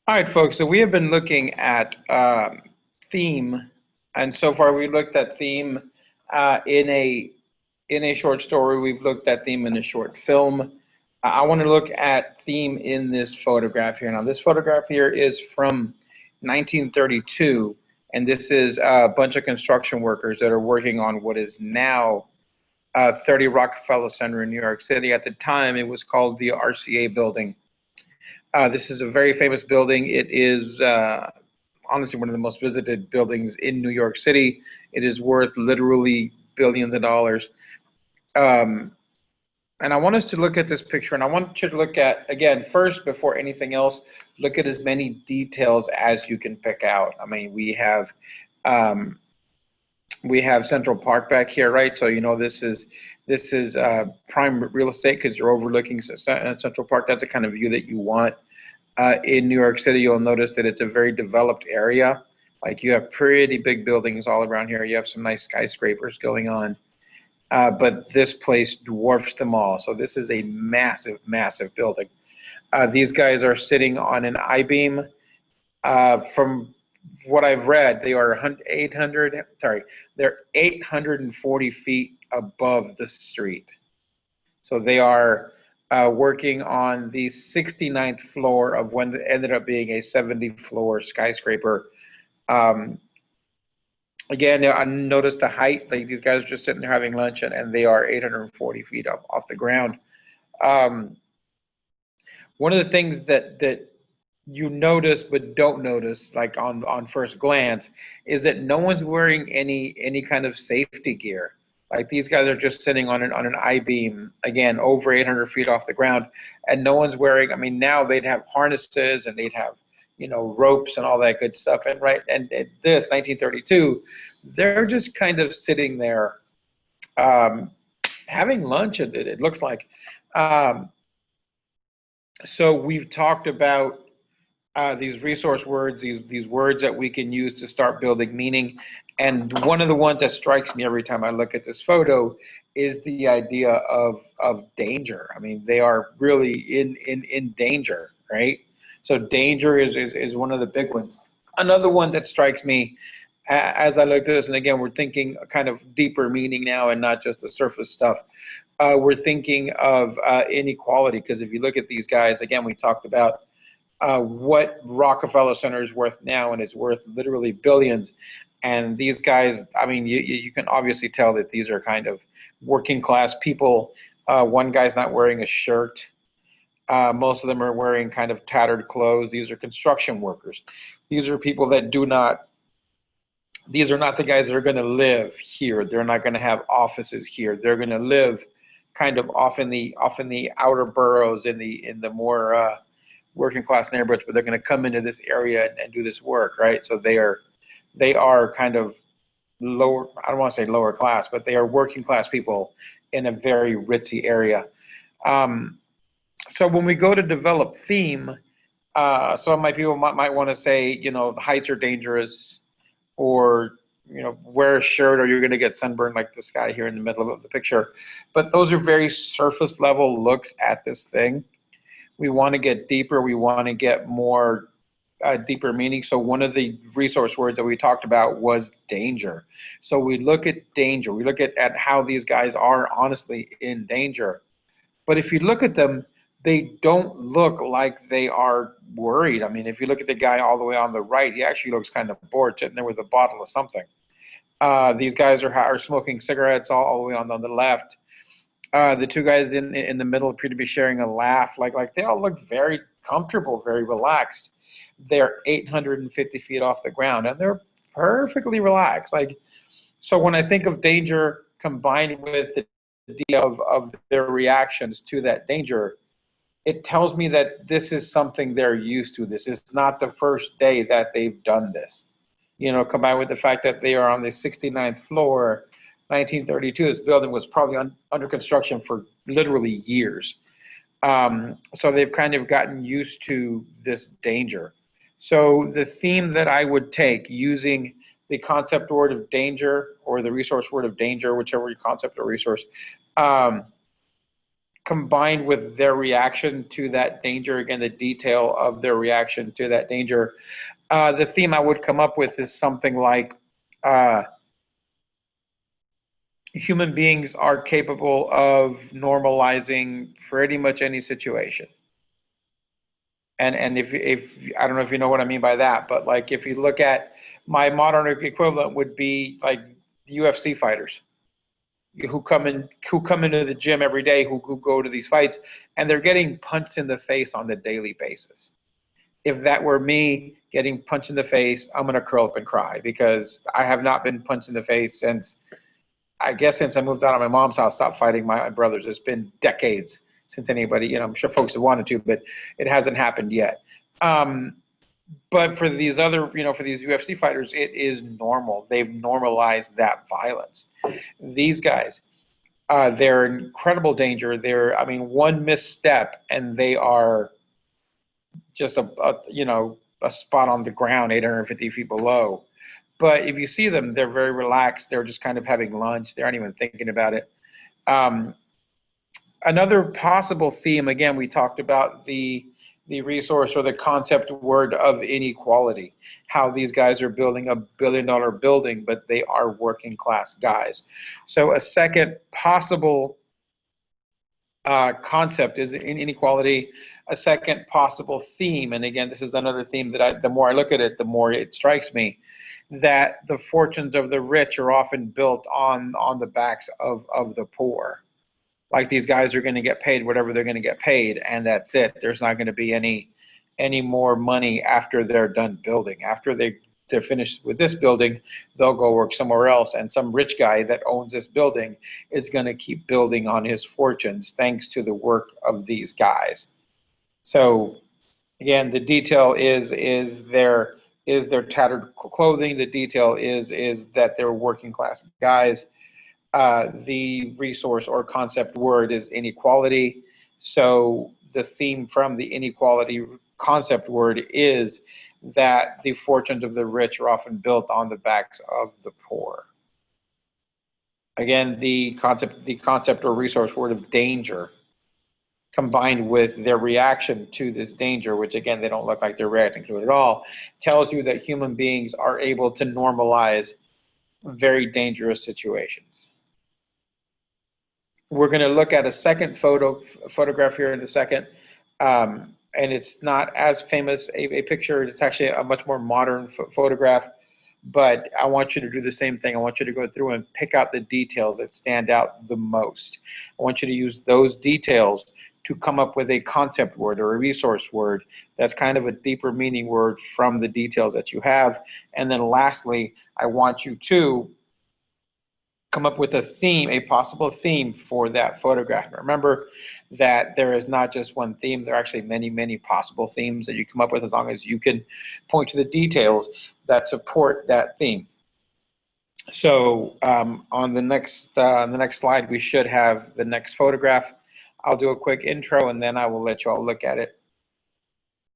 All right, folks. So we have been looking at theme, and so far we looked at theme in a short story. We've looked at theme in a short film. I want to look at theme in this photograph here. Now, this photograph here is from 1932, and this is a bunch of construction workers that are working on what is now 30 Rockefeller Center in New York City. At the time, it was called the RCA Building. This is a very famous building. It is honestly one of the most visited buildings in New York City. It is worth literally billions of dollars. Um, and I want us to look at this picture, and I want you to look at, again, first, before anything else, look at as many details as you can pick out. I mean, um, we have Central Park back here, right? So this is prime real estate because you're overlooking Central Park. That's the kind of view that you want. In New York City, you'll notice that it's a very developed area. Like you have pretty big buildings all around here. You have some nice skyscrapers going on. But this place dwarfs them all. So this is a massive, massive building. These guys are sitting on an I-beam. From what I've read, they are 800, sorry, they're 840 feet above the street. So they are working on the 69th floor of what ended up being a 70-floor skyscraper. Um, Again, I noticed the height. Like these guys are just sitting there having lunch, and they are 840 feet up off the ground. Um, One of the things that you notice but don't notice, like on first glance, is that no one's wearing any kind of safety gear. Like these guys are just sitting on an I-beam, again, over 800 feet off the ground, and no one's wearing. I mean, now they'd have harnesses and they'd have, ropes and all that good stuff. And right, and this 1932, they're just kind of sitting there, um, having lunch. It looks like. Um, so we've talked about these resource words, these words that we can use to start building meaning. And one of the ones that strikes me every time I look at this photo is the idea of danger. I mean, they are really in danger, right? So danger is one of the big ones. Another one that strikes me as I look at this, and again, we're thinking kind of deeper meaning now and not just the surface stuff. We're thinking of inequality, because if you look at these guys, again, we talked about what Rockefeller Center is worth now, and it's worth literally billions. And these guys, I mean, you can obviously tell that these are kind of working class people. One guy's not wearing a shirt. Most of them are wearing kind of tattered clothes. These are construction workers. These are people that do not, these are not the guys that are going to live here. They're not going to have offices here. They're going to live kind of off in the outer boroughs, in the more working class neighborhoods, but they're going to come into this area and do this work, right? So they are kind of lower. I don't want to say lower class, but they are working class people in a very ritzy area. Um, so when we go to develop theme, some of my people might want to say, heights are dangerous, or wear a shirt or you're going to get sunburned, like this guy here in the middle of the picture. But those are very surface level looks at this thing. We want to get deeper. We want to get more deeper meaning. So one of the resource words that we talked about was danger. So we look at danger. We look at how these guys are honestly in danger. But if you look at them, they don't look like they are worried. I mean, if you look at the guy all the way on the right, he actually looks kind of bored, sitting there with a bottle of something. These guys are smoking cigarettes all the way on the left. The two guys in the middle appear to be sharing a laugh. Like they all look very comfortable, very relaxed. They're 850 feet off the ground, and they're perfectly relaxed. Like, so when I think of danger combined with the idea of their reactions to that danger, it tells me that this is something they're used to. This is not the first day that they've done this. Combined with the fact that they are on the 69th floor, 1932, this building was probably under construction for literally years. So they've kind of gotten used to this danger. So the theme that I would take using the concept word of danger, or the resource word of danger, whichever concept or resource, um, combined with their reaction to that danger, again, the detail of their reaction to that danger, the theme I would come up with is something like human beings are capable of normalizing pretty much any situation. And if I don't know if you know what I mean by that, but like if you look at my modern equivalent would be like UFC fighters who come into the gym every day, who go to these fights, and they're getting punched in the face on the daily basis. If that were me getting punched in the face, I'm gonna curl up and cry because I have not been punched in the face since I moved out of my mom's house, stopped fighting my brothers. It's been decades since anybody, you know, I'm sure folks have wanted to, but it hasn't happened yet. But for these other, you know, for these UFC fighters, it is normal. They've normalized that violence. These guys, they're in incredible danger. I mean, one misstep and they are just a spot on the ground, 850 feet below. But if you see them, they're very relaxed. They're just kind of having lunch. They aren't even thinking about it. Another possible theme, again, we talked about the resource or the concept word of inequality, how these guys are building a billion-dollar building, but they are working class guys. So a second possible concept is inequality. A second possible theme, and again, this is another theme that the more I look at it, the more it strikes me, that the fortunes of the rich are often built on the backs of the poor. Like these guys are going to get paid whatever they're going to get paid, and that's it. There's not going to be any more money after they're done building. After they're finished with this building, they'll go work somewhere else, and some rich guy that owns this building is going to keep building on his fortunes thanks to the work of these guys. So again, the detail is their tattered clothing. The detail is that they're working class guys. The resource or concept word is inequality. So the theme from the inequality concept word is that the fortunes of the rich are often built on the backs of the poor. Again, the concept or resource word of danger, combined with their reaction to this danger, which again, they don't look like they're reacting to it at all, tells you that human beings are able to normalize very dangerous situations. We're going to look at a second photograph here in a second, and it's not as famous a picture. It's actually a much more modern photograph, but I want you to do the same thing. I want you to go through and pick out the details that stand out the most. I want you to use those details to come up with a concept word or a resource word that's kind of a deeper meaning word from the details that you have. And then lastly, I want you to come up with a theme, a possible theme for that photograph. Remember that there is not just one theme. There are actually many, many possible themes that you come up with as long as you can point to the details that support that theme. So on the next slide, we should have the next photograph. I'll do a quick intro and then I will let you all look at it.